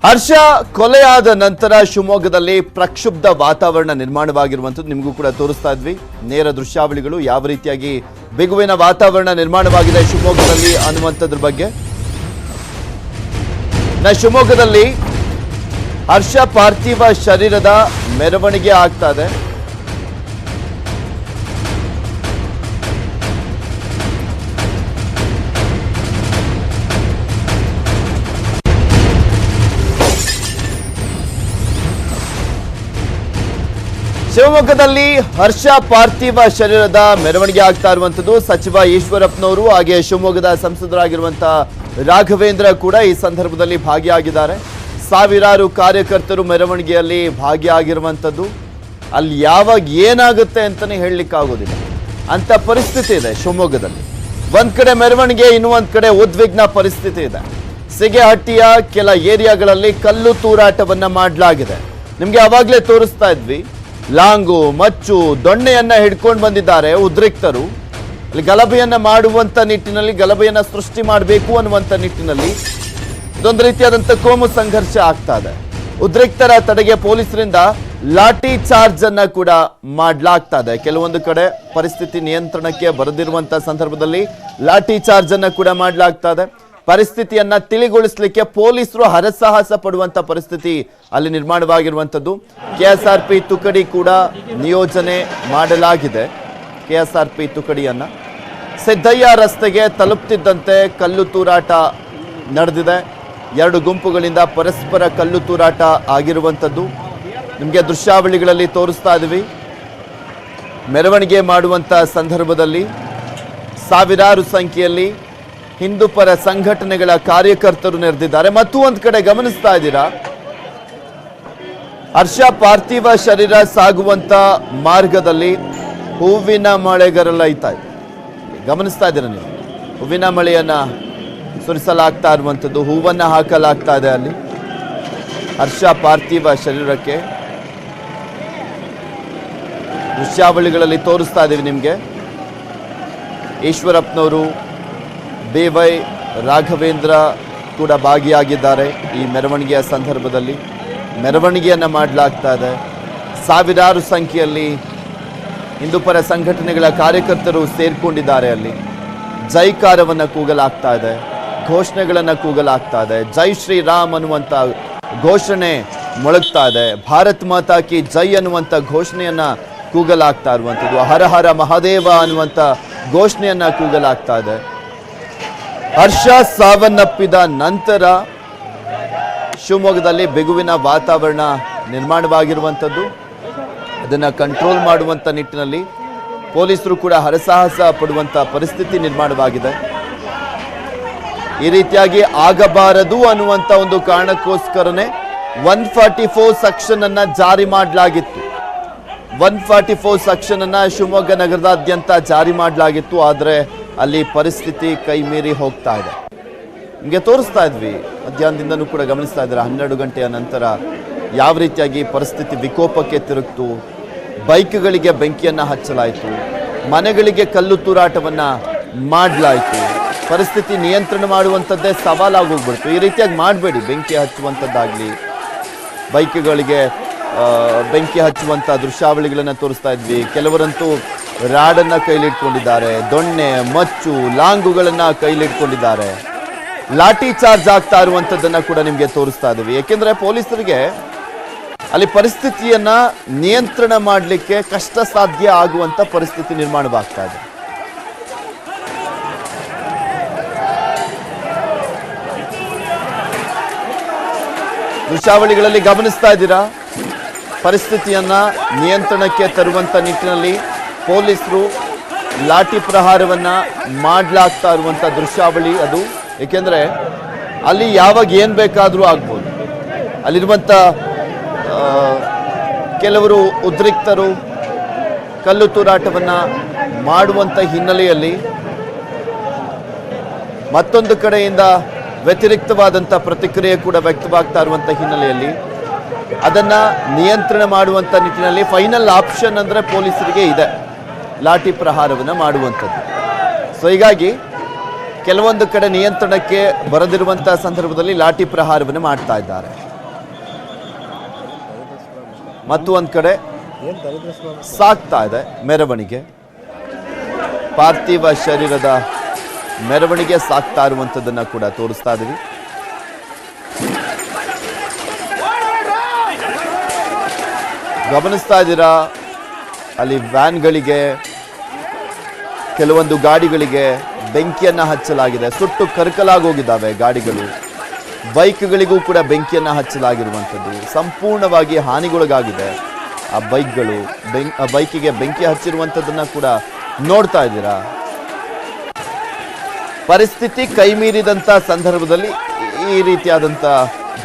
ಹರ್ಷ ಕೊಲೆಯಾದ ನಂತರ ಶಿವಮೊಗ್ಗದಲ್ಲಿ ಪ್ರಕ್ಷುಬ್ಧ ವಾತಾವರಣ ನಿರ್ಮಾಣವಾಗಿರುವಂಥದ್ದು ನಿಮಗೂ ಕೂಡ ತೋರಿಸ್ತಾ ಇದ್ವಿ. ನೇರ ದೃಶ್ಯಾವಳಿಗಳು ಯಾವ ರೀತಿಯಾಗಿ ಬಿಗುವಿನ ವಾತಾವರಣ ನಿರ್ಮಾಣವಾಗಿದೆ ಶಿವಮೊಗ್ಗದಲ್ಲಿ ಅನ್ನುವಂಥದ್ರ ಬಗ್ಗೆ. ಶಿವಮೊಗ್ಗದಲ್ಲಿ ಹರ್ಷ ಪಾರ್ಥಿವ ಶರೀರದ ಮೆರವಣಿಗೆ ಆಗ್ತಾ ಇದೆ. ಶಿವಮೊಗ್ಗದಲ್ಲಿ ಹರ್ಷ ಪಾರ್ಥಿವ ಶರೀರದ ಮೆರವಣಿಗೆ ಆಗ್ತಾ ಇರುವಂತದ್ದು. ಸಚಿವ ಈಶ್ವರಪ್ಪನವರು ಹಾಗೆ ಶಿವಮೊಗ್ಗದ ಸಂಸದರಾಗಿರುವಂತಹ ರಾಘವೇಂದ್ರ ಕೂಡ ಈ ಸಂದರ್ಭದಲ್ಲಿ ಭಾಗಿಯಾಗಿದ್ದಾರೆ. ಸಾವಿರಾರು ಕಾರ್ಯಕರ್ತರು ಮೆರವಣಿಗೆಯಲ್ಲಿ ಭಾಗಿಯಾಗಿರುವಂತದ್ದು. ಅಲ್ಲಿ ಯಾವಾಗ ಏನಾಗುತ್ತೆ ಅಂತಾನೆ ಹೇಳಲಿಕ್ಕಾಗೋದಿಲ್ಲ ಅಂತ ಪರಿಸ್ಥಿತಿ ಇದೆ ಶಿವಮೊಗ್ಗದಲ್ಲಿ. ಒಂದ್ ಕಡೆ ಮೆರವಣಿಗೆ, ಇನ್ನೂ ಒಂದ್ ಕಡೆ ಉದ್ವಿಗ್ನ ಪರಿಸ್ಥಿತಿ ಇದೆ. ಸಿಗೆಹಟ್ಟಿಯ ಕೆಲ ಏರಿಯಾಗಳಲ್ಲಿ ಕಲ್ಲು ತೂರಾಟವನ್ನ ಮಾಡಲಾಗಿದೆ. ನಿಮ್ಗೆ ಅವಾಗ್ಲೇ ತೋರಿಸ್ತಾ ಇದ್ವಿ. ಲಾಂಗು, ಮಚ್ಚು, ದೊಣ್ಣೆಯನ್ನ ಹಿಡ್ಕೊಂಡು ಬಂದಿದ್ದಾರೆ ಉದ್ರಿಕ್ತರು. ಅಲ್ಲಿ ಗಲಭೆಯನ್ನ ಮಾಡುವಂತ ನಿಟ್ಟಿನಲ್ಲಿ, ಗಲಭೆಯನ್ನ ಸೃಷ್ಟಿ ಮಾಡಬೇಕು ಅನ್ನುವಂತ ನಿಟ್ಟಿನಲ್ಲಿ ಇದೊಂದು ರೀತಿಯಾದಂತ ಕೋಮು ಸಂಘರ್ಷ ಆಗ್ತಾ ಇದೆ. ಉದ್ರಿಕ್ತರ ತಡೆಗೆ ಪೊಲೀಸರಿಂದ ಲಾಠಿ ಚಾರ್ಜ್ ಅನ್ನ ಕೂಡ ಮಾಡಲಾಗ್ತಾ ಇದೆ. ಕೆಲವೊಂದು ಕಡೆ ಪರಿಸ್ಥಿತಿ ನಿಯಂತ್ರಣಕ್ಕೆ ಬರದಿರುವಂತ ಸಂದರ್ಭದಲ್ಲಿ ಲಾಠಿ ಚಾರ್ಜ್ ಅನ್ನ ಕೂಡ ಮಾಡಲಾಗ್ತಾ ಇದೆ. ಪರಿಸ್ಥಿತಿಯನ್ನ ತಿಳಿಗೊಳಿಸಲಿಕ್ಕೆ ಪೊಲೀಸರು ಹರಸಾಹಸ ಪಡುವಂತ ಪರಿಸ್ಥಿತಿ ಅಲ್ಲಿ ನಿರ್ಮಾಣವಾಗಿರುವಂತದ್ದು. ಕೆಎಸ್ಆರ್ಪಿ ತುಕಡಿ ಕೂಡ ನಿಯೋಜನೆ ಮಾಡಲಾಗಿದೆ. ಕೆಎಸ್ಆರ್ಪಿ ತುಕಡಿಯನ್ನ ಸಿದ್ದಯ್ಯ ರಸ್ತೆಗೆ ತಲುಪ್ತಿದ್ದಂತೆ ಕಲ್ಲು ತೂರಾಟ ನಡೆದಿದೆ. ಎರಡು ಗುಂಪುಗಳಿಂದ ಪರಸ್ಪರ ಕಲ್ಲು ತೂರಾಟ ಆಗಿರುವಂತದ್ದು ನಿಮಗೆ ದೃಶ್ಯಾವಳಿಗಳಲ್ಲಿ ತೋರಿಸ್ತಾ ಇದ್ದೀವಿ. ಮೆರವಣಿಗೆ ಮಾಡುವಂತ ಸಂದರ್ಭದಲ್ಲಿ ಸಾವಿರಾರು ಸಂಖ್ಯೆಯಲ್ಲಿ ಹಿಂದೂ ಪರ ಸಂಘಟನೆಗಳ ಕಾರ್ಯಕರ್ತರು ನೆರೆದಿದ್ದಾರೆ. ಮತ್ತು ಒಂದ್ ಕಡೆ ಗಮನಿಸ್ತಾ ಇದ್ದೀರಾ, ಹರ್ಷ ಪಾರ್ಥಿವ ಶರೀರ ಸಾಗುವಂತ ಮಾರ್ಗದಲ್ಲಿ ಹೂವಿನ ಮಳೆಗರಲಾಯ್ತಾ ಇದೆ. ಗಮನಿಸ್ತಾ ಇದ್ದೀರಾ ನೀವು, ಹೂವಿನ ಮಳೆಯನ್ನ ಸುರಿಸಲಾಗ್ತಾ ಇರುವಂಥದ್ದು, ಹೂವನ್ನ ಹಾಕಲಾಗ್ತಾ ಇದೆ ಅಲ್ಲಿ ಹರ್ಷ ಪಾರ್ಥಿವ ಶರೀರಕ್ಕೆ. ದೃಶ್ಯಾವಳಿಗಳಲ್ಲಿ ತೋರಿಸ್ತಾ ಇದ್ದೀವಿ ನಿಮಗೆ. ಈಶ್ವರಪ್ಪನವರು, BY ರಾಘವೇಂದ್ರ ಕೂಡ ಭಾಗಿಯಾಗಿದ್ದಾರೆ ಈ ಮೆರವಣಿಗೆಯ ಸಂದರ್ಭದಲ್ಲಿ. ಮೆರವಣಿಗೆಯನ್ನು ಮಾಡಲಾಗ್ತಾ ಇದೆ. ಸಾವಿರಾರು ಸಂಖ್ಯೆಯಲ್ಲಿ ಹಿಂದೂಪರ ಸಂಘಟನೆಗಳ ಕಾರ್ಯಕರ್ತರು ಸೇರ್ಕೊಂಡಿದ್ದಾರೆ. ಅಲ್ಲಿ ಜೈಕಾರವನ್ನು ಕೂಗಲಾಗ್ತಾ ಇದೆ, ಘೋಷಣೆಗಳನ್ನು ಕೂಗಲಾಗ್ತಾ ಇದೆ. ಜೈ ಶ್ರೀರಾಮ್ ಅನ್ನುವಂಥ ಘೋಷಣೆ ಮೊಳಗ್ತಾ ಇದೆ. ಭಾರತ್ ಮಾತಾ ಕಿ ಜೈ ಅನ್ನುವಂಥ ಘೋಷಣೆಯನ್ನ ಕೂಗಲಾಗ್ತಾ ಇರುವಂಥದ್ದು. ಹರ ಹರ ಮಹಾದೇವ ಅನ್ನುವಂಥ ಘೋಷಣೆಯನ್ನ ಕೂಗಲಾಗ್ತಾ ಇದೆ. ಹರ್ಷ ಸಾವನ್ನಪ್ಪಿದ ನಂತರ ಶಿವಮೊಗ್ಗದಲ್ಲಿ ಬಿಗುವಿನ ವಾತಾವರಣ ನಿರ್ಮಾಣವಾಗಿರುವಂಥದ್ದು. ಅದನ್ನ ಕಂಟ್ರೋಲ್ ಮಾಡುವಂತ ನಿಟ್ಟಿನಲ್ಲಿ ಪೊಲೀಸರು ಕೂಡ ಹರಸಾಹಸ ಪಡುವಂತ ಪರಿಸ್ಥಿತಿ ನಿರ್ಮಾಣವಾಗಿದೆ. ಈ ರೀತಿಯಾಗಿ ಆಗಬಾರದು ಅನ್ನುವಂತ ಒಂದು ಕಾರಣಕ್ಕೋಸ್ಕರನೇ 144 ಸೆಕ್ಷನ್ ಅನ್ನ ಜಾರಿ ಮಾಡಲಾಗಿತ್ತು. 144 ಸೆಕ್ಷನ್ ಅನ್ನ ಶಿವಮೊಗ್ಗ ನಗರದಾದ್ಯಂತ ಜಾರಿ ಮಾಡಲಾಗಿತ್ತು. ಆದರೆ ಅಲ್ಲಿ ಪರಿಸ್ಥಿತಿ ಕೈ ಮೀರಿ ಹೋಗ್ತಾ ಇದೆ. ನಿಮಗೆ ತೋರಿಸ್ತಾ ಇದ್ವಿ, ಮಧ್ಯಾಹ್ನದಿಂದನೂ ಕೂಡ ಗಮನಿಸ್ತಾ ಇದ್ದಾರೆ. 12 ಗಂಟೆಯ ನಂತರ ಯಾವ ರೀತಿಯಾಗಿ ಪರಿಸ್ಥಿತಿ ವಿಕೋಪಕ್ಕೆ ತಿರುಗಿತು. ಬೈಕ್ಗಳಿಗೆ ಬೆಂಕಿಯನ್ನು ಹಚ್ಚಲಾಯಿತು, ಮನೆಗಳಿಗೆ ಕಲ್ಲು ತೂರಾಟವನ್ನು ಮಾಡಲಾಯಿತು. ಪರಿಸ್ಥಿತಿ ನಿಯಂತ್ರಣ ಮಾಡುವಂಥದ್ದೇ ಸವಾಲಾಗೋಗ್ಬಿಡ್ತು. ಈ ರೀತಿಯಾಗಿ ಮಾಡಬೇಡಿ, ಬೆಂಕಿ ಹಚ್ಚುವಂಥದ್ದಾಗಲಿ, ಬೈಕ್ಗಳಿಗೆ ಬೆಂಕಿ ಹಚ್ಚುವಂಥ ದೃಶ್ಯಾವಳಿಗಳನ್ನು ತೋರಿಸ್ತಾ ಇದ್ವಿ. ಕೆಲವರಂತೂ ರಾಡನ್ನ ಕೈಲಿಟ್ಕೊಂಡಿದ್ದಾರೆ, ದೊಣ್ಣೆ, ಮಚ್ಚು, ಲಾಂಗುಗಳನ್ನ ಕೈಲಿಟ್ಕೊಂಡಿದ್ದಾರೆ. ಲಾಠಿ ಚಾರ್ಜ್ ಆಗ್ತಾ ಇರುವಂಥದ್ದನ್ನ ಕೂಡ ನಿಮಗೆ ತೋರಿಸ್ತಾ ಇದ್ದೀವಿ. ಯಾಕೆಂದ್ರೆ ಪೊಲೀಸರಿಗೆ ಅಲ್ಲಿ ಪರಿಸ್ಥಿತಿಯನ್ನ ನಿಯಂತ್ರಣ ಮಾಡಲಿಕ್ಕೆ ಕಷ್ಟ ಸಾಧ್ಯ ಆಗುವಂತ ಪರಿಸ್ಥಿತಿ ನಿರ್ಮಾಣವಾಗ್ತಾ ಇದೆ. ದೃಶ್ಯಾವಳಿಗಳಲ್ಲಿ ಗಮನಿಸ್ತಾ ಇದ್ದೀರಾ, ಪರಿಸ್ಥಿತಿಯನ್ನ ನಿಯಂತ್ರಣಕ್ಕೆ ತರುವಂತ ನಿಟ್ಟಿನಲ್ಲಿ ಪೊಲೀಸರು ಲಾಠಿ ಪ್ರಹಾರವನ್ನ ಮಾಡಲಾಗ್ತಾ ಇರುವಂತ ದೃಶ್ಯಾವಳಿ ಅದು. ಏಕೆಂದ್ರೆ ಅಲ್ಲಿ ಯಾವಾಗ ಏನ್ ಬೇಕಾದ್ರೂ ಆಗ್ಬೋದು. ಅಲ್ಲಿರುವಂತ ಕೆಲವರು ಉದ್ರಿಕ್ತರು ಕಲ್ಲು ತೂರಾಟವನ್ನ ಮಾಡುವಂತ ಹಿನ್ನೆಲೆಯಲ್ಲಿ ಮತ್ತೊಂದು ಕಡೆಯಿಂದ ವ್ಯತಿರಿಕ್ತವಾದಂಥ ಪ್ರತಿಕ್ರಿಯೆ ಕೂಡ ವ್ಯಕ್ತವಾಗ್ತಾ ಇರುವಂಥ ಹಿನ್ನೆಲೆಯಲ್ಲಿ ಅದನ್ನ ನಿಯಂತ್ರಣ ಮಾಡುವಂಥ ನಿಟ್ಟಿನಲ್ಲಿ ಫೈನಲ್ ಆಪ್ಷನ್ ಅಂದರೆ ಪೊಲೀಸರಿಗೆ ಇದೆ ಲಾಠಿ ಪ್ರಹಾರವನ್ನು ಮಾಡುವಂಥದ್ದು. ಸೊ ಹೀಗಾಗಿ ಕೆಲವೊಂದು ಕಡೆ ನಿಯಂತ್ರಣಕ್ಕೆ ಬರದಿರುವಂತಹ ಸಂದರ್ಭದಲ್ಲಿ ಲಾಠಿ ಪ್ರಹಾರವನ್ನು ಮಾಡ್ತಾ ಇದ್ದಾರೆ. ಮತ್ತು ಒಂದ್ ಕಡೆ ಸಾಗ್ತಾ ಇದೆ ಮೆರವಣಿಗೆ, ಪಾರ್ಥಿವ ಶರೀರದ ಮೆರವಣಿಗೆ ಸಾಗ್ತಾ ಇರುವಂತದ್ದನ್ನ ಕೂಡ ತೋರಿಸ್ತಾ ಇದೀವಿ. ಗಮನಿಸ್ತಾ ಇದ್ದೀರಾ, ಅಲ್ಲಿ ವ್ಯಾನ್ಗಳಿಗೆ, ಕೆಲವೊಂದು ಗಾಡಿಗಳಿಗೆ ಬೆಂಕಿಯನ್ನ ಹಚ್ಚಲಾಗಿದೆ. ಸುಟ್ಟು ಕರಕಲಾಗೋಗಿದ್ದಾವೆ ಗಾಡಿಗಳು. ಬೈಕ್ಗಳಿಗೂ ಕೂಡ ಬೆಂಕಿಯನ್ನ ಹಚ್ಚಲಾಗಿರುವಂಥದ್ದು. ಸಂಪೂರ್ಣವಾಗಿ ಹಾನಿಗೊಳಗಾಗಿದೆ ಆ ಬೈಕ್ಗಳು. ಬೈಕಿಗೆ ಬೆಂಕಿ ಹಚ್ಚಿರುವಂಥದ್ದನ್ನ ಕೂಡ ನೋಡ್ತಾ ಇದ್ದೀರಾ. ಪರಿಸ್ಥಿತಿ ಕೈ ಮೀರಿದಂಥ ಸಂದರ್ಭದಲ್ಲಿ ಈ ರೀತಿಯಾದಂಥ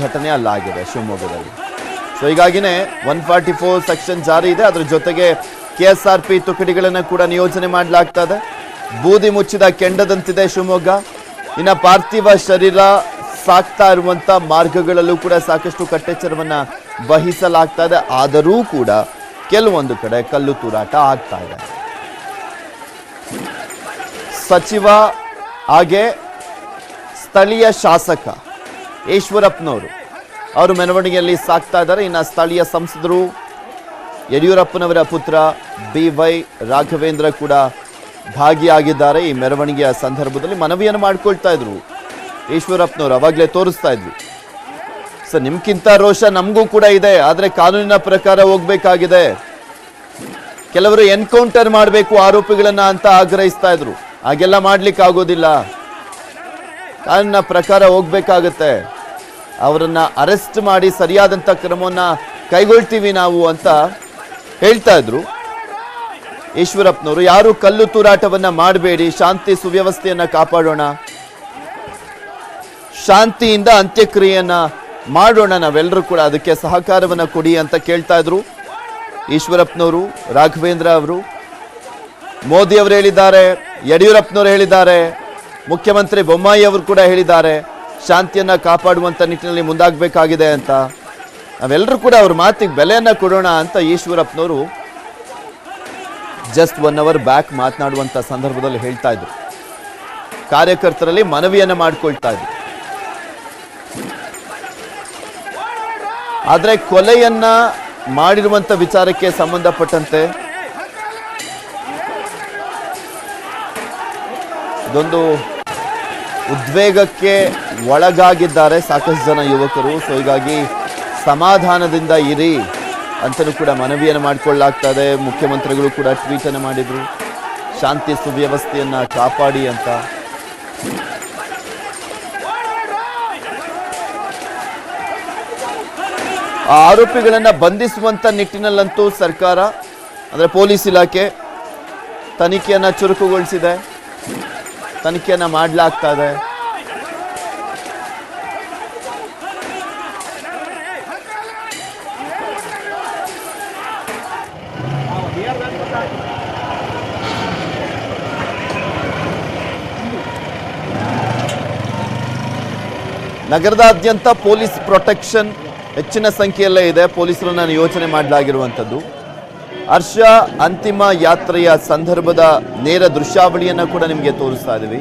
ಘಟನೆ ಅಲ್ಲಾಗಿದೆ ಶಿವಮೊಗ್ಗದಲ್ಲಿ. ಸೊ ಹೀಗಾಗಿನೇ 144 ಸೆಕ್ಷನ್ ಜಾರಿ ಇದೆ. ಅದರ ಜೊತೆಗೆ KSRP ತುಕಡಿಗಳನ್ನು ಕೂಡ ನಿಯೋಜನೆ ಮಾಡಲಾಗ್ತದೆ. ಬೂದಿ ಮುಚ್ಚಿದ ಕೆಂಡದಂತಿದೆ ಶಿವಮೊಗ್ಗ. ಇನ್ನ ಪಾರ್ಥಿವ ಶರೀರ ಸಾಕ್ತಾ ಇರುವಂತ ಮಾರ್ಗಗಳಲ್ಲೂ ಕೂಡ ಸಾಕಷ್ಟು ಕಟ್ಟೆಚ್ಚರವನ್ನ ವಹಿಸಲಾಗ್ತಾ ಇದೆ. ಆದರೂ ಕೂಡ ಕೆಲವೊಂದು ಕಡೆ ಕಲ್ಲು ತೂರಾಟ ಆಗ್ತಾ ಇದೆ. ಸಚಿವ ಹಾಗೆ ಸ್ಥಳೀಯ ಶಾಸಕ ಈಶ್ವರಪ್ಪನವರು ಅವರು ಮೆರವಣಿಗೆಯಲ್ಲಿ ಸಾಕ್ತಾ ಇದ್ದಾರೆ. ಇನ್ನು ಸ್ಥಳೀಯ ಸಂಸದರು ಯಡಿಯೂರಪ್ಪನವರ ಪುತ್ರ BY ರಾಘವೇಂದ್ರ ಕೂಡ ಭಾಗಿಯಾಗಿದ್ದಾರೆ. ಈ ಮೆರವಣಿಗೆಯ ಸಂದರ್ಭದಲ್ಲಿ ಮನವಿಯನ್ನು ಮಾಡ್ಕೊಳ್ತಾ ಇದ್ರು ಈಶ್ವರಪ್ಪನವರು. ಅವಾಗಲೇ ತೋರಿಸ್ತಾ ಇದ್ವಿ, ಸರ್ ನಿಮ್ಗಿಂತ ರೋಷ ನಮಗೂ ಕೂಡ ಇದೆ, ಆದರೆ ಕಾನೂನಿನ ಪ್ರಕಾರ ಹೋಗ್ಬೇಕಾಗಿದೆ. ಕೆಲವರು ಎನ್ಕೌಂಟರ್ ಮಾಡಬೇಕು ಆರೋಪಿಗಳನ್ನ ಅಂತ ಆಗ್ರಹಿಸ್ತಾ ಇದ್ರು. ಹಾಗೆಲ್ಲ ಮಾಡ್ಲಿಕ್ಕೆ ಆಗೋದಿಲ್ಲ, ಕಾನೂನಿನ ಪ್ರಕಾರ ಹೋಗ್ಬೇಕಾಗತ್ತೆ. ಅವರನ್ನ ಅರೆಸ್ಟ್ ಮಾಡಿ ಸರಿಯಾದಂಥ ಕ್ರಮವನ್ನ ಕೈಗೊಳ್ತೀವಿ ನಾವು ಅಂತ ಹೇಳ್ತಾ ಇದ್ರು ಈಶ್ವರಪ್ಪನವರು. ಯಾರು ಕಲ್ಲು ತೂರಾಟವನ್ನ ಮಾಡಬೇಡಿ, ಶಾಂತಿ ಸುವ್ಯವಸ್ಥೆಯನ್ನ ಕಾಪಾಡೋಣ, ಶಾಂತಿಯಿಂದ ಅಂತ್ಯಕ್ರಿಯೆಯನ್ನ ಮಾಡೋಣ, ನಾವೆಲ್ಲರೂ ಕೂಡ ಅದಕ್ಕೆ ಸಹಕಾರವನ್ನ ಕೊಡಿ ಅಂತ ಕೇಳ್ತಾ ಇದ್ರು ಈಶ್ವರಪ್ಪನವರು. ರಾಘವೇಂದ್ರ ಅವರು, ಮೋದಿ ಅವರು ಹೇಳಿದ್ದಾರೆ, ಯಡಿಯೂರಪ್ಪನವರು ಹೇಳಿದ್ದಾರೆ, ಮುಖ್ಯಮಂತ್ರಿ ಬೊಮ್ಮಾಯಿ ಅವರು ಕೂಡ ಹೇಳಿದ್ದಾರೆ ಶಾಂತಿಯನ್ನ ಕಾಪಾಡುವಂತ ನಿಟ್ಟಿನಲ್ಲಿ ಮುಂದಾಗಬೇಕಾಗಿದೆ ಅಂತ. ನಾವೆಲ್ಲರೂ ಕೂಡ ಅವ್ರ ಮಾತಿಗೆ ಬೆಲೆಯನ್ನ ಕೊಡೋಣ ಅಂತ ಈಶ್ವರಪ್ಪನವರು ಜಸ್ಟ್ 1 hour ಬ್ಯಾಕ್ ಮಾತನಾಡುವಂತ ಸಂದರ್ಭದಲ್ಲಿ ಹೇಳ್ತಾ ಇದ್ರು. ಕಾರ್ಯಕರ್ತರಲ್ಲಿ ಮನವಿಯನ್ನ ಮಾಡ್ಕೊಳ್ತಾ ಇದ್ರು. ಆದ್ರೆ ಕೊಲೆಯನ್ನ ಮಾಡಿರುವಂತ ವಿಚಾರಕ್ಕೆ ಸಂಬಂಧಪಟ್ಟಂತೆ ಇದೊಂದು ಉದ್ವೇಗಕ್ಕೆ ಒಳಗಾಗಿದ್ದಾರೆ ಸಾಕಷ್ಟು ಜನ ಯುವಕರು. ಸೊ ಹೀಗಾಗಿ ಸಮಾಧಾನದಿಂದ ಇರಿ ಅಂತಲೂ ಕೂಡ ಮನವಿಯನ್ನು ಮಾಡಿಕೊಳ್ಳಲಾಗ್ತಾ ಇದೆ. ಮುಖ್ಯಮಂತ್ರಿಗಳು ಕೂಡ ಟ್ವೀಟ್ ಅನ್ನು ಮಾಡಿದ್ರು, ಶಾಂತಿ ಸುವ್ಯವಸ್ಥೆಯನ್ನ ಕಾಪಾಡಿ ಅಂತ. ಆ ಆರೋಪಿಗಳನ್ನ ಬಂಧಿಸುವಂತ ನಿಟ್ಟಿನಲ್ಲಂತೂ ಸರ್ಕಾರ ಅಂದ್ರೆ ಪೊಲೀಸ್ ಇಲಾಖೆ ತನಿಖೆಯನ್ನ ಚುರುಕುಗೊಳಿಸಿದೆ, ತನಿಖೆಯನ್ನ ಮಾಡಲಾಗ್ತಾ ಇದೆ. ನಗರದಾದ್ಯಂತ ಪೊಲೀಸ್ ಪ್ರೊಟೆಕ್ಷನ್ ಹೆಚ್ಚಿನ ಸಂಖ್ಯೆಯಲ್ಲೇ ಇದೆ. ಪೊಲೀಸರನ್ನ ನಿಯೋಜನೆ ಮಾಡಲಾಗಿರುವಂಥದ್ದು. ಹರ್ಷ ಅಂತಿಮ ಯಾತ್ರೆಯ ಸಂದರ್ಭದ ನೇರ ದೃಶ್ಯಾವಳಿಯನ್ನು ಕೂಡ ನಿಮಗೆ ತೋರಿಸ್ತಾ ಇದ್ದೀವಿ.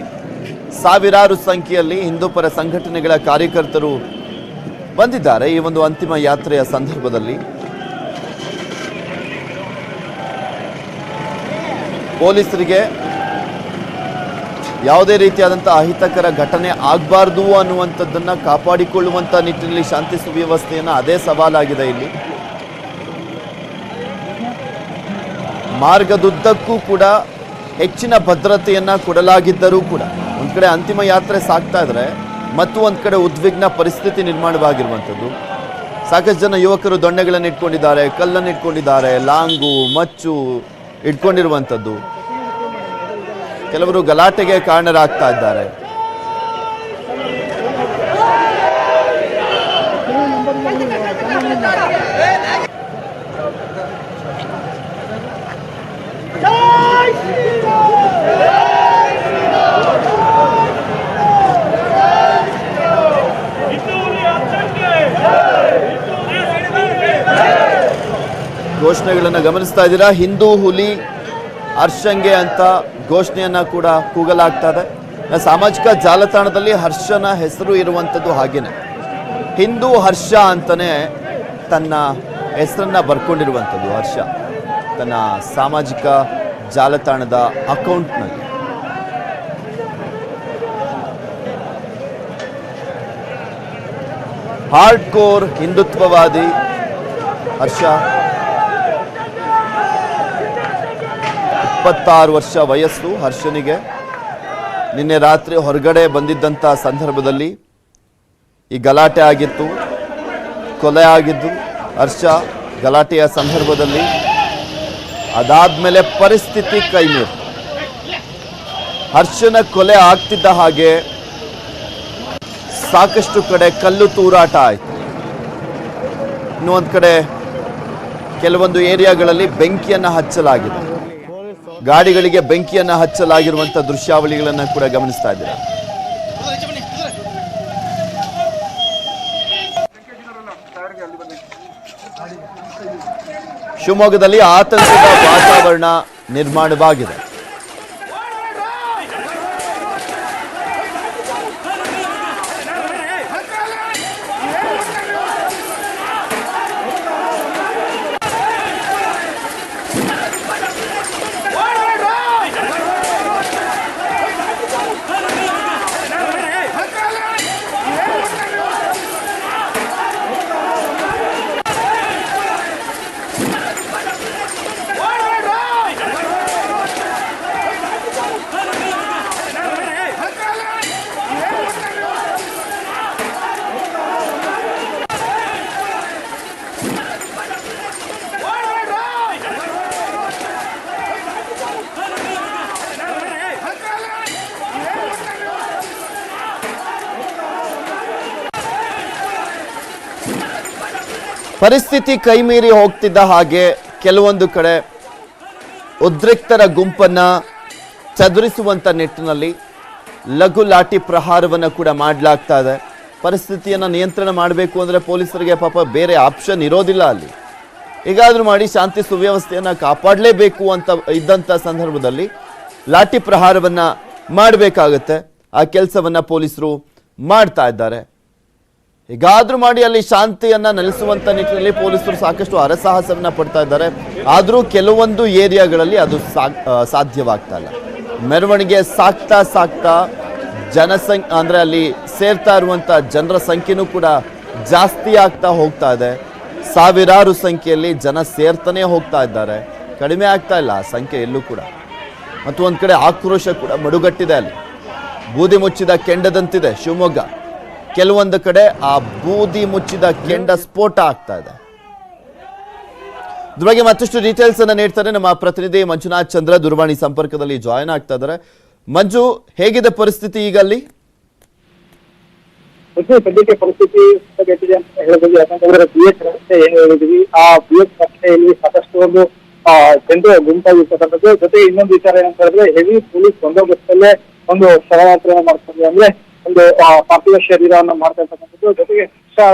ಸಾವಿರಾರು ಸಂಖ್ಯೆಯಲ್ಲಿ ಹಿಂದೂಪರ ಸಂಘಟನೆಗಳ ಕಾರ್ಯಕರ್ತರು ಬಂದಿದ್ದಾರೆ ಈ ಒಂದು ಅಂತಿಮ ಯಾತ್ರೆಯ ಸಂದರ್ಭದಲ್ಲಿ. ಪೊಲೀಸರಿಗೆ ಯಾವುದೇ ರೀತಿಯಾದಂಥ ಅಹಿತಕರ ಘಟನೆ ಆಗಬಾರ್ದು ಅನ್ನುವಂಥದ್ದನ್ನ ಕಾಪಾಡಿಕೊಳ್ಳುವಂಥ ನಿಟ್ಟಿನಲ್ಲಿ ಶಾಂತಿ ಸುವ್ಯವಸ್ಥೆಯನ್ನು ಅದೇ ಸವಾಲಾಗಿದೆ. ಇಲ್ಲಿ ಮಾರ್ಗದುದ್ದಕ್ಕೂ ಕೂಡ ಹೆಚ್ಚಿನ ಭದ್ರತೆಯನ್ನ ಕೊಡಲಾಗಿದ್ದರೂ ಕೂಡ ಒಂದ್ ಕಡೆ ಅಂತಿಮ ಯಾತ್ರೆ ಸಾಗ್ತಾ ಇದ್ರೆ ಮತ್ತು ಒಂದ್ ಕಡೆ ಉದ್ವಿಗ್ನ ಪರಿಸ್ಥಿತಿ ನಿರ್ಮಾಣವಾಗಿರುವಂಥದ್ದು. ಸಾಕಷ್ಟು ಜನ ಯುವಕರು ದೊಣ್ಣೆಗಳನ್ನು ಇಟ್ಕೊಂಡಿದ್ದಾರೆ, ಕಲ್ಲನ್ನು ಇಟ್ಕೊಂಡಿದ್ದಾರೆ, ಲಾಂಗು ಮಚ್ಚು ಇಟ್ಕೊಂಡಿರುವಂಥದ್ದು. ಕೆಲವರು ಗಲಾಟೆಗೆ ಕಾರಣರಾಗ್ತಾ ಇದ್ದಾರೆ. ಘೋಷಣೆಗಳನ್ನು ಗಮನಿಸ್ತಾ ಇದ್ದೀರಾ. ಹಿಂದೂ ಹುಲಿ ಹರ್ಷಂಗೆ ಅಂತ ಘೋಷಣೆಯನ್ನ ಕೂಡ ಕೂಗಲಾಗ್ತಾ ಇದೆ. ಸಾಮಾಜಿಕ ಜಾಲತಾಣದಲ್ಲಿ ಹರ್ಷನ ಹೆಸರು ಇರುವಂಥದ್ದು ಹಾಗೇನೆ ಹಿಂದೂ ಹರ್ಷ ಅಂತಾನೆ ತನ್ನ ಹೆಸರನ್ನ ಬರ್ಕೊಂಡಿರುವಂಥದ್ದು ಹರ್ಷ ತನ್ನ ಸಾಮಾಜಿಕ ಜಾಲತಾಣದ ಅಕೌಂಟ್ನಲ್ಲಿ. ಹಾರ್ಡ್ ಕೋರ್ ಹಿಂದುತ್ವವಾದಿ ಹರ್ಷ, 26 ವರ್ಷ ವಯಸ್ಸು ಹರ್ಷನಿಗೆ. ನಿನ್ನೆ ರಾತ್ರಿ ಹೊರಗಡೆ ಬಂದಿದ್ದಂಥ ಸಂದರ್ಭದಲ್ಲಿ ಈ ಗಲಾಟೆ ಆಗಿತ್ತು, ಕೊಲೆ ಆಗಿದ್ದು ಹರ್ಷ ಗಲಾಟೆಯ ಸಂದರ್ಭದಲ್ಲಿ. ಅದಾದ್ಮೇಲೆ ಪರಿಸ್ಥಿತಿ ಕೈಮೀರಿ ಹರ್ಷನ ಕೊಲೆ ಆಗ್ತಿದ್ದ ಹಾಗೆ ಸಾಕಷ್ಟು ಕಡೆ ಕಲ್ಲು ತೂರಾಟ ಆಯಿತು. ಇನ್ನೊಂದು ಕಡೆ ಕೆಲವೊಂದು ಏರಿಯಾಗಳಲ್ಲಿ ಬೆಂಕಿಯನ್ನು ಹಚ್ಚಲಾಗಿದೆ, ಗಾಡಿಗಳಿಗೆ ಬೆಂಕಿಯನ್ನು ಹಚ್ಚಲಾಗಿರುವಂಥ ದೃಶ್ಯಾವಳಿಗಳನ್ನು ಕೂಡ ಗಮನಿಸ್ತಾ ಇದ್ದೀರಾ. ಶಿವಮೊಗ್ಗದಲ್ಲಿ ಆತಂಕದ ವಾತಾವರಣ ನಿರ್ಮಾಣವಾಗಿದೆ. ಪರಿಸ್ಥಿತಿ ಕೈಮೀರಿ ಹೋಗ್ತಿದ್ದ ಹಾಗೆ ಕೆಲವೊಂದು ಕಡೆ ಉದ್ರಿಕ್ತರ ಗುಂಪನ್ನ ಚದುರಿಸುವಂತ ನಿಟ್ಟಿನಲ್ಲಿ ಲಘು ಲಾಠಿ ಪ್ರಹಾರವನ್ನು ಕೂಡ ಮಾಡಲಾಗ್ತಾ ಇದೆ. ಪರಿಸ್ಥಿತಿಯನ್ನು ನಿಯಂತ್ರಣ ಮಾಡಬೇಕು ಅಂದರೆ ಪೊಲೀಸರಿಗೆ ಪಾಪ ಬೇರೆ ಆಪ್ಷನ್ ಇರೋದಿಲ್ಲ. ಅಲ್ಲಿ ಹೇಗಾದರೂ ಮಾಡಿ ಶಾಂತಿ ಸುವ್ಯವಸ್ಥೆಯನ್ನು ಕಾಪಾಡಲೇಬೇಕು ಅಂತ ಇದ್ದಂಥ ಸಂದರ್ಭದಲ್ಲಿ ಲಾಠಿ ಪ್ರಹಾರವನ್ನು ಮಾಡಬೇಕಾಗತ್ತೆ. ಆ ಕೆಲಸವನ್ನು ಪೊಲೀಸರು ಮಾಡ್ತಾ ಇದ್ದಾರೆ. ಹೇಗಾದ್ರೂ ಮಾಡಿ ಅಲ್ಲಿ ಶಾಂತಿಯನ್ನ ನೆಲೆಸುವಂತ ನಿಟ್ಟಿನಲ್ಲಿ ಪೊಲೀಸರು ಸಾಕಷ್ಟು ಹರಸಾಹಸವನ್ನ ಪಡ್ತಾ ಇದ್ದಾರೆ. ಆದರೂ ಕೆಲವೊಂದು ಏರಿಯಾಗಳಲ್ಲಿ ಅದು ಸಾಧ್ಯವಾಗ್ತಾ ಇಲ್ಲ. ಮೆರವಣಿಗೆ ಸಾಕ್ತಾ ಅಂದ್ರೆ ಅಲ್ಲಿ ಸೇರ್ತಾ ಇರುವಂತ ಜನರ ಸಂಖ್ಯೆನೂ ಕೂಡ ಜಾಸ್ತಿ ಆಗ್ತಾ ಹೋಗ್ತಾ ಇದೆ. ಸಾವಿರಾರು ಸಂಖ್ಯೆಯಲ್ಲಿ ಜನ ಸೇರ್ತಾನೆ ಹೋಗ್ತಾ ಇದ್ದಾರೆ, ಕಡಿಮೆ ಆಗ್ತಾ ಇಲ್ಲ ಆ ಸಂಖ್ಯೆ ಎಲ್ಲೂ ಕೂಡ. ಮತ್ತು ಒಂದ್ ಕಡೆ ಆಕ್ರೋಶ ಕೂಡ ಮಡುಗಟ್ಟಿದೆ. ಅಲ್ಲಿ ಬೂದಿ ಮುಚ್ಚಿದ ಕೆಂಡದಂತಿದೆ ಶಿವಮೊಗ್ಗ. ಕೆಲವೊಂದು ಕಡೆ ಆ ಬೂದಿ ಮುಚ್ಚಿದ ಕೆಂಡ ಸ್ಫೋಟ ಆಗ್ತಾ ಇದೆ. ಇದ್ರ ಬಗ್ಗೆ ಮತ್ತಷ್ಟು ಡೀಟೇಲ್ಸ್ ಅನ್ನ ನೀಡ್ತಾರೆ ನಮ್ಮ ಪ್ರತಿನಿಧಿ ಮಂಜುನಾಥ್ ಚಂದ್ರ, ದೂರವಾಣಿ ಸಂಪರ್ಕದಲ್ಲಿ ಜಾಯಿನ್ ಆಗ್ತಾ ಇದ್ದಾರೆ. ಮಂಜು, ಹೇಗಿದೆ ಪರಿಸ್ಥಿತಿ ಈಗ ಅಲ್ಲಿ? ಸದ್ಯಕ್ಕೆ ಪರಿಸ್ಥಿತಿ ಕೆಟ್ಟಿದೆ ಅಂತ ಹೇಳ್ಬೋದು. ಯಾಕಂತಂದ್ರೆ BH ರಸ್ತೆ ಏನು ಹೇಳಿದ್ವಿ, ಆ BH ರಸ್ತೆಯಲ್ಲಿ ಸಾಕಷ್ಟು ಒಂದು ಜನರು ಗುಂಪಾಗಿರ್ತಕ್ಕಂಥದ್ದು. ಜೊತೆಗೆ ಇನ್ನೊಂದು ವಿಚಾರ ಏನಂತ ಹೇಳಿದ್ರೆ ಹೆವಿ ಪೊಲೀಸ್ ಬಂದೋಬಸ್ತಲ್ಲೇ ಒಂದು ಶವಯಾತ್ರೆಯನ್ನು ಮಾಡ್ತಾರೆ. ಅಂದ್ರೆ ಒಂದು ಪಾರ್ಥಿವ ಶರೀರವನ್ನು ಮಾಡ್ತಾ ಇರ್ತಕ್ಕಂಥದ್ದು. ಜೊತೆಗೆ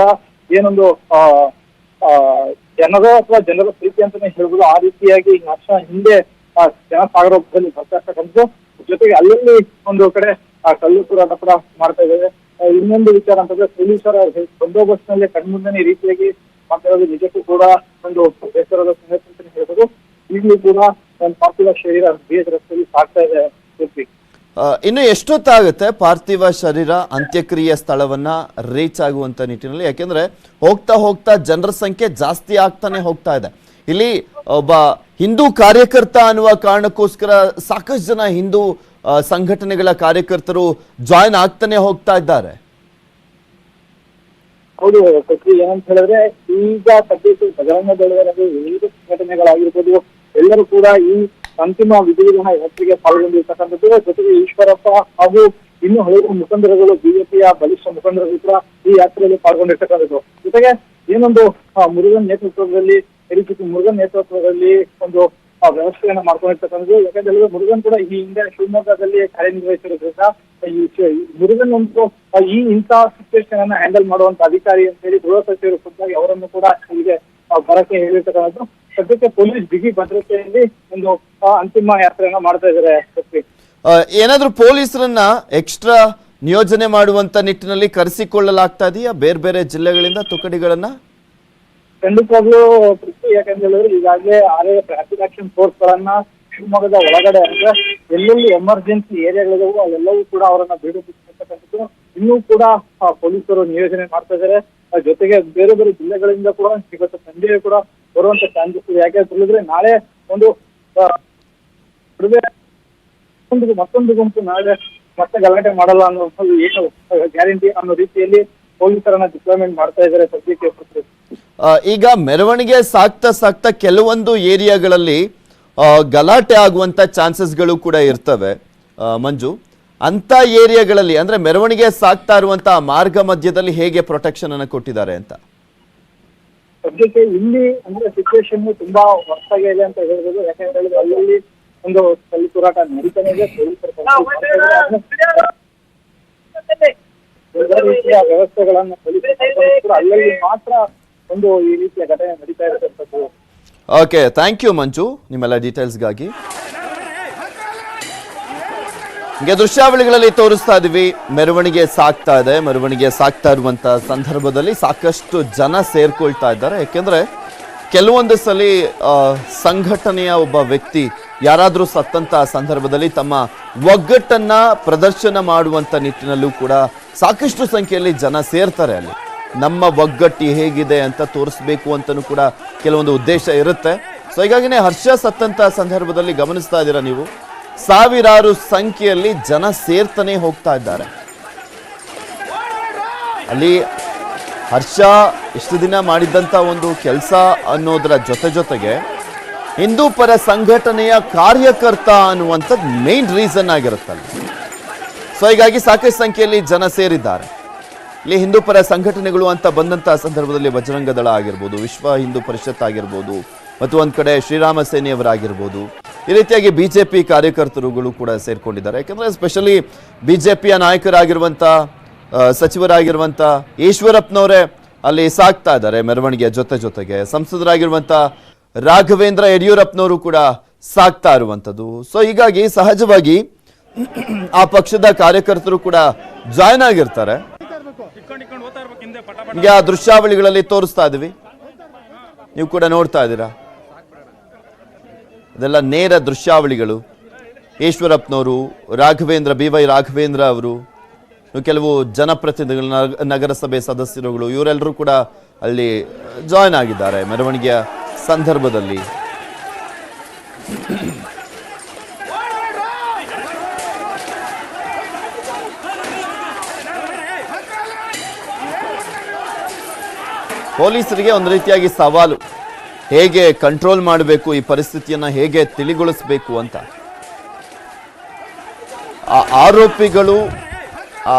ಏನೊಂದು ಜನರು ಅಥವಾ ಜನರ ಪ್ರೀತಿ ಅಂತಾನೆ ಹೇಳ್ಬೋದು. ಆ ರೀತಿಯಾಗಿ ಹರ್ಷ ಹಿಂದೆ ಜನಸಾಗರದಲ್ಲಿ ಬರ್ತಾ ಇರ್ತಕ್ಕಂಥದ್ದು. ಜೊತೆಗೆ ಅಲ್ಲಲ್ಲಿ ಒಂದು ಕಡೆ ಕಲ್ಲು ತೂರಾಟ ಕೂಡ ಮಾಡ್ತಾ ಇದ್ದೇವೆ. ಇನ್ನೊಂದು ವಿಚಾರ ಅಂತಂದ್ರೆ ಪೊಲೀಸರ ಬಂದೋಬಸ್ತ್ ನಲ್ಲಿ ಕಣ್ಮುಂದನೆ ಈ ರೀತಿಯಾಗಿ ಮಾಡ್ತಾ ಇರೋದು ನಿಜಕ್ಕೂ ಕೂಡ ಒಂದು ಬೇಸರದ ಸಂಗತಿ ಅಂತಾನೆ ಹೇಳ್ಬೋದು. ಈಗಲೂ ಕೂಡ ಒಂದು ಪಾರ್ಥಿವ ಶರೀರ BH ರಸ್ತೆಯಲ್ಲಿ ಸಾಗ್ತಾ ಇದೆ. ಇನ್ನು ಎಷ್ಟೊತ್ತಾಗುತ್ತೆ ಪಾರ್ಥಿವ ಶರೀರ ಅಂತ್ಯಕ್ರಿಯೆ ಸ್ಥಳವನ್ನ ರೀಚ್ ಆಗುವಂತ ನಿಟ್ಟಿನಲ್ಲಿ? ಯಾಕೆಂದ್ರೆ ಹೋಗ್ತಾ ಹೋಗ್ತಾ ಜನರ ಸಂಖ್ಯೆ ಜಾಸ್ತಿ ಆಗ್ತಾನೆ ಹೋಗ್ತಾ ಇದೆ. ಇಲ್ಲಿ ಒಬ್ಬ ಹಿಂದೂ ಕಾರ್ಯಕರ್ತ ಅನ್ನುವ ಕಾರಣಕ್ಕೋಸ್ಕರ ಸಾಕಷ್ಟು ಜನ ಹಿಂದೂ ಸಂಘಟನೆಗಳ ಕಾರ್ಯಕರ್ತರು ಜಾಯಿನ್ ಆಗ್ತಾನೆ ಹೋಗ್ತಾ ಇದ್ದಾರೆ. ಹೌದು, ಏನಂತ ಹೇಳಿದ್ರೆ ಈಗ ಸದ್ಯಕ್ಕೆ ಬಜರಂಗ ದಳದಲ್ಲಿ ವಿವಿಧ ಸಂಘಟನೆಗಳಾಗಿರ್ಬೋದು, ಎಲ್ಲರೂ ಕೂಡ ಈ ಅಂತಿಮ ವಿಧಿವಿಧಾನ ಯಾತ್ರೆಗೆ ಪಾಲ್ಗೊಂಡಿರ್ತಕ್ಕಂಥದ್ದು. ಜೊತೆಗೆ ಈಶ್ವರಪ್ಪ ಹಾಗೂ ಇನ್ನು ಹಲವು ಮುಖಂಡರುಗಳು, ಬಿಜೆಪಿಯ ಬಲಿಷ್ಠ ಮುಖಂಡರು ಕೂಡ ಈ ಯಾತ್ರೆಯಲ್ಲಿ ಪಾಲ್ಗೊಂಡಿರ್ತಕ್ಕಂಥದ್ದು. ಜೊತೆಗೆ ಏನೊಂದು ಮುರುಗನ್ ನೇತೃತ್ವದಲ್ಲಿ ಒಂದು ವ್ಯವಸ್ಥೆಯನ್ನ ಮಾಡ್ಕೊಂಡಿರ್ತಕ್ಕಂಥದ್ದು. ಯಾಕಂದ್ರೆ ಮುರುಗನ್ ಕೂಡ ಈ ಹಿಂದೆ ಶಿವಮೊಗ್ಗದಲ್ಲಿ ಕಾರ್ಯನಿರ್ವಹಿಸಿರೋದ್ರಿಂದ ಈ ಮುರುಗನ್ ಒಂದು ಈ ಇಂತಹ ಸಿಚುವೇಶನ್ ಅನ್ನ ಹ್ಯಾಂಡಲ್ ಮಾಡುವಂತ ಅಧಿಕಾರಿ ಅಂತ ಹೇಳಿ ಗೃಹ ಸಚಿವರು ಖುದ್ದಾಗಿ ಅವರನ್ನು ಕೂಡ ಇಲ್ಲಿಗೆ ಬರಕ್ಕೆ ಹೇಳಿರ್ತಕ್ಕಂಥದ್ದು. ಸದ್ಯಕ್ಕೆ ಪೊಲೀಸ್ ಬಿಗಿ ಭದ್ರತೆಯಲ್ಲಿ ಒಂದು ಅಂತಿಮ ಯಾತ್ರೆಯನ್ನ ಮಾಡ್ತಾ ಇದ್ದಾರೆ. ಏನಾದ್ರೂ ಪೊಲೀಸರನ್ನ ಎಕ್ಸ್ಟ್ರಾ ನಿಯೋಜನೆ ಮಾಡುವಂತ ನಿಟ್ಟಿನಲ್ಲಿ ಕರೆಸಿಕೊಳ್ಳಲಾಗ್ತಾ ಇದೆಯಾ ಬೇರೆ ಬೇರೆ ಜಿಲ್ಲೆಗಳಿಂದ ತುಕಡಿಗಳನ್ನ? ಖಂಡಿತವಾಗ್ಲೂ ಪೃಥ್ವಿ, ಯಾಕಂತ ಹೇಳಿದ್ರೆ ಈಗಾಗಲೇ ರ್ಯಾಪಿಡ್ ಆಕ್ಷನ್ ಫೋರ್ಸ್ ಗಳನ್ನ ಶಿವಮೊಗ್ಗದ ಒಳಗಡೆ ಅಂದ್ರೆ ಎಲ್ಲೆಲ್ಲಿ ಎಮರ್ಜೆನ್ಸಿ ಏರಿಯಾಗಳಿದಾವೋ ಅಲ್ಲೆಲ್ಲವೂ ಕೂಡ ಅವರನ್ನ ಬಿಡುಗಡೆ ಇನ್ನೂ ಕೂಡ ಪೊಲೀಸರು ನಿಯೋಜನೆ ಮಾಡ್ತಾ ಇದ್ದಾರೆ. ಜೊತೆಗೆ ಬೇರೆ ಬೇರೆ ಜಿಲ್ಲೆಗಳಿಂದ ಕೂಡ ಇವತ್ತು ಸಂಜೆ ಕೂಡ ಬರುವಂತ ಚಾನ್ಸಸ್ ಇದೆ. ಯಾಕೆ ಹೇಳಿದ್ರೆ ನಾಳೆ ಮತ್ತೊಂದು ಗುಂಪು ನಾಳೆ ಮತ್ತೆ ಗಲಾಟೆ ಮಾಡಲ್ಲ ಅನ್ನೋ ಏನು ಗ್ಯಾರಂಟಿ ಅನ್ನೋ ರೀತಿಯಲ್ಲಿ ಪೊಲೀಸರನ್ನ ಡಿಪ್ಲಾಯ್ಮೆಂಟ್ ಮಾಡ್ತಾ ಇದ್ದಾರೆ ಸದ್ಯಕ್ಕೆ. ಈಗ ಮೆರವಣಿಗೆ ಸಾಕ್ತಾ ಕೆಲವೊಂದು ಏರಿಯಾಗಳಲ್ಲಿ ಗಲಾಟೆ ಆಗುವಂತ ಚಾನ್ಸಸ್ಗಳು ಕೂಡ ಇರ್ತವೆ ಮಂಜು. ಅಂತ ಏರಿಯಾಗಳಲ್ಲಿ ಅಂದ್ರೆ ಮೆರವಣಿಗೆ ಸಾಕ್ತಾ ಇರುವಂತಹ ಮಾರ್ಗ ಮಧ್ಯದಲ್ಲಿ ಹೇಗೆ ಪ್ರೊಟೆಕ್ಷನ್ ಅನ್ನು ಕೊಟ್ಟಿದ್ದಾರೆ ಅಂತ? ಸದ್ಯಕ್ಕೆ ಇಲ್ಲಿ ಅಂದ್ರೆ ಸಿಚುವೇಶನ್ ತುಂಬಾ ವರ್ಸ್ಟ್ ಆಗಿದೆ ಅಂತ ಹೇಳ್ಬೋದು. ಯಾಕಂತ ಹೇಳಿದ್ರೆ ಅಲ್ಲಿ ಒಂದು ಕಲ್ಲು ತೂರಾಟ ನಡೀತಾನೆ ಇದೆ. ಎಲ್ಲ ರೀತಿಯ ವ್ಯವಸ್ಥೆಗಳನ್ನ ಅಲ್ಲಲ್ಲಿ ಮಾತ್ರ ಒಂದು ಈ ರೀತಿಯ ಘಟನೆ ನಡೀತಾ ಇರತಕ್ಕಂಥದ್ದು. ಓಕೆ, ಥ್ಯಾಂಕ್ ಯು ಮಂಜು ನಿಮ್ಮೆಲ್ಲ ಡೀಟೇಲ್ಸ್ಗಾಗಿ. ಹೀಗೆ ದೃಶ್ಯಾವಳಿಗಳಲ್ಲಿ ತೋರಿಸ್ತಾ ಇದೀವಿ, ಮೆರವಣಿಗೆ ಸಾಕ್ತಾ ಇದೆ. ಮೆರವಣಿಗೆ ಸಾಕ್ತಾ ಇರುವಂತ ಸಂದರ್ಭದಲ್ಲಿ ಸಾಕಷ್ಟು ಜನ ಸೇರ್ಕೊಳ್ತಾ ಇದ್ದಾರೆ. ಯಾಕೆಂದ್ರೆ ಕೆಲವೊಂದು ಸಲ ಸಂಘಟನೆಯ ಒಬ್ಬ ವ್ಯಕ್ತಿ ಯಾರಾದರೂ ಸತ್ತಂತ ಸಂದರ್ಭದಲ್ಲಿ ತಮ್ಮ ಒಗ್ಗಟ್ಟನ್ನ ಪ್ರದರ್ಶನ ಮಾಡುವಂತ ನಿಟ್ಟಿನಲ್ಲೂ ಕೂಡ ಸಾಕಷ್ಟು ಸಂಖ್ಯೆಯಲ್ಲಿ ಜನ ಸೇರ್ತಾರೆ. ಅಲ್ಲಿ ನಮ್ಮ ಒಗ್ಗಟ್ಟು ಹೇಗಿದೆ ಅಂತ ತೋರಿಸ್ಬೇಕು ಅಂತಲೂ ಕೂಡ ಕೆಲವೊಂದು ಉದ್ದೇಶ ಇರುತ್ತೆ. ಸೊ ಹೀಗಾಗಿನೇ ಹರ್ಷ ಸತ್ತಂತ ಸಂದರ್ಭದಲ್ಲಿ ಗಮನಿಸ್ತಾ ಇದ್ದೀರಾ ನೀವು, ಸಾವಿರಾರು ಸಂಖ್ಯೆಯಲ್ಲಿ ಜನ ಸೇರ್ತಾನೆ ಹೋಗ್ತಾ ಇದ್ದಾರೆ. ಅಲ್ಲಿ ಹರ್ಷ ಇಷ್ಟು ದಿನ ಮಾಡಿದ್ದಂಥ ಒಂದು ಕೆಲಸ ಅನ್ನೋದರ ಜೊತೆಗೆ ಹಿಂದೂ ಪರ ಸಂಘಟನೆಯ ಕಾರ್ಯಕರ್ತ ಅನ್ನುವಂಥದ್ದು ಮೇನ್ ರೀಸನ್ ಆಗಿರುತ್ತಲ್ಲ. ಸೊ ಹೀಗಾಗಿ ಸಾಕಷ್ಟು ಸಂಖ್ಯೆಯಲ್ಲಿ ಜನ ಸೇರಿದ್ದಾರೆ. ಇಲ್ಲಿ ಹಿಂದೂ ಪರ ಸಂಘಟನೆಗಳು ಅಂತ ಬಂದಂತಹ ಸಂದರ್ಭದಲ್ಲಿ ಬಜರಂಗ ದಳ ಆಗಿರ್ಬೋದು, ವಿಶ್ವ ಹಿಂದೂ ಪರಿಷತ್ ಆಗಿರ್ಬೋದು, ಮತ್ತು ಒಂದ್ ಕಡೆ ಶ್ರೀರಾಮ ಸೇನೆಯವರಾಗಿರ್ಬೋದು, ಈ ರೀತಿಯಾಗಿ ಬಿಜೆಪಿ ಕಾರ್ಯಕರ್ತರುಗಳು ಕೂಡ ಸೇರ್ಕೊಂಡಿದ್ದಾರೆ. ಯಾಕಂದ್ರೆ ಸ್ಪೆಷಲಿ ಬಿಜೆಪಿಯ ನಾಯಕರಾಗಿರುವಂತ ಸಚಿವರಾಗಿರುವಂತ ಈಶ್ವರಪ್ಪನವರೇ ಅಲ್ಲಿ ಸಾಕ್ತಾ ಇದ್ದಾರೆ ಮೆರವಣಿಗೆಯ ಜೊತೆಗೆ. ಸಂಸದರಾಗಿರುವಂತ ರಾಘವೇಂದ್ರ ಯಡಿಯೂರಪ್ಪನವರು ಕೂಡ ಸಾಕ್ತಾ ಇರುವಂತದ್ದು. ಸೊ ಹೀಗಾಗಿ ಸಹಜವಾಗಿ ಆ ಪಕ್ಷದ ಕಾರ್ಯಕರ್ತರು ಕೂಡ ಜಾಯ್ನ್ ಆಗಿರ್ತಾರೆ. ಈಗ ಆ ದೃಶ್ಯಾವಳಿಗಳಲ್ಲಿ ತೋರಿಸ್ತಾ ಇದೀವಿ, ನೀವು ಕೂಡ ನೋಡ್ತಾ ಇದ್ದೀರಾ. ಅದೆಲ್ಲ ನೇರ ದೃಶ್ಯಾವಳಿಗಳು. ಈಶ್ವರಪ್ಪನವರು, ರಾಘವೇಂದ್ರ, BY ರಾಘವೇಂದ್ರ ಅವರು, ಕೆಲವು ಜನಪ್ರತಿನಿಧಿಗಳು, ನಗರಸಭೆ ಸದಸ್ಯರುಗಳು, ಇವರೆಲ್ಲರೂ ಕೂಡ ಅಲ್ಲಿ ಜಾಯ್ನ್ ಆಗಿದ್ದಾರೆ ಮೆರವಣಿಗೆಯ ಸಂದರ್ಭದಲ್ಲಿ. ಪೊಲೀಸರಿಗೆ ಒಂದು ರೀತಿಯಾಗಿ ಸವಾಲು, ಹೇಗೆ ಕಂಟ್ರೋಲ್ ಮಾಡಬೇಕು ಈ ಪರಿಸ್ಥಿತಿಯನ್ನ, ಹೇಗೆ ತಿಳಿಗೊಳಿಸಬೇಕು ಅಂತ. ಆ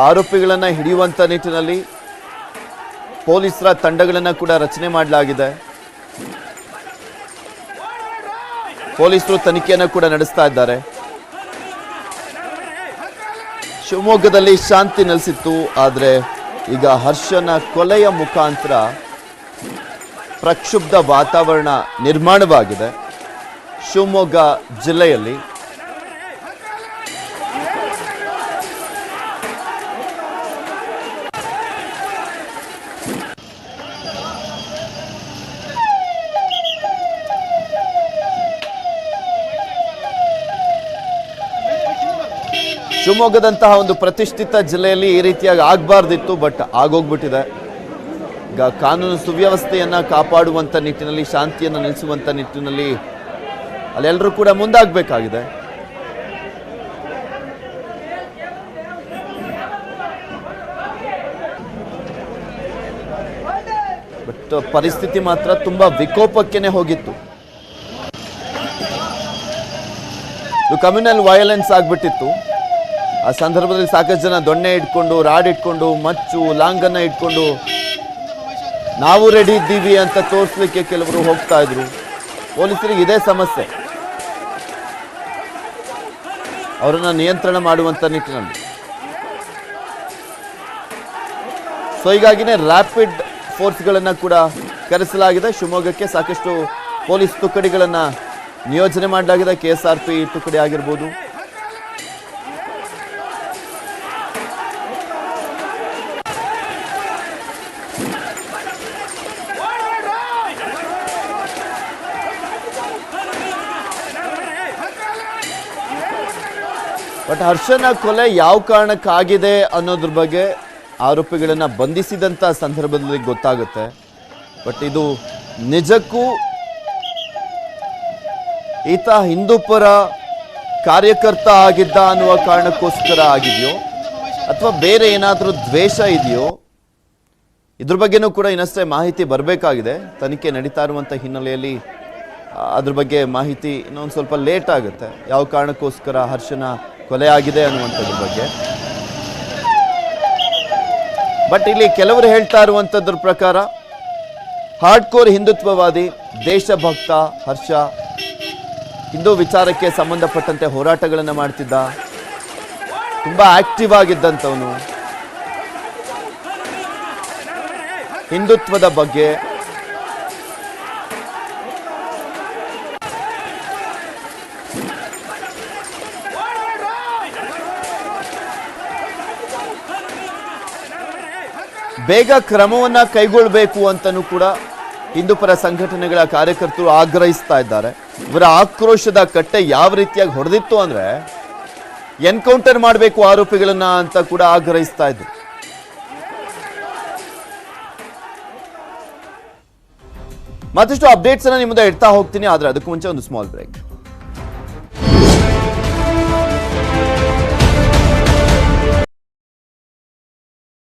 ಆರೋಪಿಗಳನ್ನ ಹಿಡಿಯುವಂತ ನಿಟ್ಟಿನಲ್ಲಿ ಪೊಲೀಸರ ತಂಡಗಳನ್ನ ಕೂಡ ರಚನೆ ಮಾಡಲಾಗಿದೆ. ಪೊಲೀಸರು ತನಿಖೆಯನ್ನು ಕೂಡ ನಡೆಸ್ತಾ ಇದ್ದಾರೆ. ಶಿವಮೊಗ್ಗದಲ್ಲಿ ಶಾಂತಿ ನೆಲೆಸಿತ್ತು, ಆದರೆ ಈಗ ಹರ್ಷನ ಕೊಲೆಯ ಮುಖಾಂತರ ಪ್ರಕ್ಷುಬ್ಧ ವಾತಾವರಣ ನಿರ್ಮಾಣವಾಗಿದೆ ಶಿವಮೊಗ್ಗ ಜಿಲ್ಲೆಯಲ್ಲಿ. ಶಿವಮೊಗ್ಗದಂತಹ ಒಂದು ಪ್ರತಿಷ್ಠಿತ ಜಿಲ್ಲೆಯಲ್ಲಿ ಈ ರೀತಿಯಾಗಿ ಆಗಬಾರ್ದಿತ್ತು, ಬಟ್ ಆಗೋಗ್ಬಿಟ್ಟಿದೆ. ಈಗ ಕಾನೂನು ಸುವ್ಯವಸ್ಥೆಯನ್ನ ಕಾಪಾಡುವಂತ ನಿಟ್ಟಿನಲ್ಲಿ, ಶಾಂತಿಯನ್ನು ನೆಲೆಸುವಂತ ನಿಟ್ಟಿನಲ್ಲಿ ಅಲ್ಲೆಲ್ಲರೂ ಕೂಡ ಮುಂದಾಗಬೇಕಾಗಿದೆ. ಬಟ್ ಪರಿಸ್ಥಿತಿ ಮಾತ್ರ ತುಂಬಾ ವಿಕೋಪಕ್ಕೆನೆ ಹೋಗಿತ್ತು. ಕಮ್ಯುನಲ್ ವೈಲೆನ್ಸ್ ಆಗ್ಬಿಟ್ಟಿತ್ತು. ಆ ಸಂದರ್ಭದಲ್ಲಿ ಸಾಕಷ್ಟು ಜನ ದೊಣ್ಣೆ ಇಟ್ಕೊಂಡು, ರಾಡ್ ಇಟ್ಕೊಂಡು, ಮಚ್ಚು, ಲಾಂಗನ್ನ ಇಟ್ಕೊಂಡು ನಾವು ರೆಡಿ ಇದ್ದೀವಿ ಅಂತ ತೋರಿಸ್ಲಿಕ್ಕೆ ಕೆಲವರು ಹೋಗ್ತಾ ಇದ್ರು. ಪೊಲೀಸರಿಗೆ ಇದೇ ಸಮಸ್ಯೆ, ಅವರನ್ನ ನಿಯಂತ್ರಣ ಮಾಡುವಂತ ನಿಟ್ಟಿನಲ್ಲಿ. ಸೊ ಹೀಗಾಗಿನೇ ರ್ಯಾಪಿಡ್ ಫೋರ್ಸ್ಗಳನ್ನ ಕೂಡ ಕರೆಸಲಾಗಿದೆ. ಶಿವಮೊಗ್ಗಕ್ಕೆ ಸಾಕಷ್ಟು ಪೊಲೀಸ್ ತುಕಡಿಗಳನ್ನ ನಿಯೋಜನೆ ಮಾಡಲಾಗಿದೆ. KSRP ತುಕಡಿ ಆಗಿರ್ಬೋದು, ಬಟ್ ಹರ್ಷನ ಕೊಲೆ ಯಾವ ಕಾರಣಕ್ಕಾಗಿದೆ ಅನ್ನೋದ್ರ ಬಗ್ಗೆ ಆರೋಪಿಗಳನ್ನ ಬಂಧಿಸಿದಂಥ ಸಂದರ್ಭದಲ್ಲಿ ಗೊತ್ತಾಗುತ್ತೆ. ಬಟ್ ಇದು ನಿಜಕ್ಕೂ ಈತ ಹಿಂದೂ ಪರ ಕಾರ್ಯಕರ್ತ ಆಗಿದ್ದ ಅನ್ನುವ ಕಾರಣಕ್ಕೋಸ್ಕರ ಆಗಿದೆಯೋ ಅಥವಾ ಬೇರೆ ಏನಾದರೂ ದ್ವೇಷ ಇದೆಯೋ, ಇದ್ರ ಬಗ್ಗೆನೂ ಕೂಡ ಇನ್ನಷ್ಟೇ ಮಾಹಿತಿ ಬರಬೇಕಾಗಿದೆ. ತನಿಖೆ ನಡೀತಾ ಇರುವಂಥ ಹಿನ್ನೆಲೆಯಲ್ಲಿ ಅದ್ರ ಬಗ್ಗೆ ಮಾಹಿತಿ ಇನ್ನೊಂದು ಸ್ವಲ್ಪ ಲೇಟ್ ಆಗುತ್ತೆ. ಯಾವ ಕಾರಣಕ್ಕೋಸ್ಕರ ಹರ್ಷನ ಕೊಲೆ ಆಗಿದೆ ಅನ್ನುವಂಥದ್ರ ಬಗ್ಗೆ. ಬಟ್ ಇಲ್ಲಿ ಕೆಲವರು ಹೇಳ್ತಾ ಇರುವಂಥದ್ರ ಪ್ರಕಾರ ಹಾರ್ಡ್ಕೋರ್ ಹಿಂದುತ್ವವಾದಿ, ದೇಶಭಕ್ತ ಹರ್ಷ, ಹಿಂದೂ ವಿಚಾರಕ್ಕೆ ಸಂಬಂಧಪಟ್ಟಂತೆ ಹೋರಾಟಗಳನ್ನು ಮಾಡ್ತಿದ್ದ, ತುಂಬಾ ಆಕ್ಟಿವ್ ಆಗಿದ್ದಂಥವನು, ಹಿಂದುತ್ವದ ಬಗ್ಗೆ ಬೇಗ ಕ್ರಮವನ್ನ ಕೈಗೊಳ್ಳಬೇಕು ಅಂತಲೂ ಕೂಡ ಹಿಂದೂಪರ ಸಂಘಟನೆಗಳ ಕಾರ್ಯಕರ್ತರು ಆಗ್ರಹಿಸ್ತಾ ಇದ್ದಾರೆ. ಇವರ ಆಕ್ರೋಶದ ಕಟ್ಟೆ ಯಾವ ರೀತಿಯಾಗಿ ಹೊಡೆದಿತ್ತು ಅಂದ್ರೆ ಎನ್ಕೌಂಟರ್ ಮಾಡಬೇಕು ಆರೋಪಿಗಳನ್ನ ಅಂತ ಕೂಡ ಆಗ್ರಹಿಸ್ತಾ ಇದ್ರು. ಮತ್ತಷ್ಟು ಅಪ್ಡೇಟ್ಸ್ ಅನ್ನ ನಿಮ್ಮ ಮುಂದೆ ಇಡ್ತಾ ಹೋಗ್ತೀನಿ, ಆದ್ರೆ ಅದಕ್ಕೂ ಮುಂಚೆ ಒಂದು ಸ್ಮಾಲ್ ಬ್ರೇಕ್.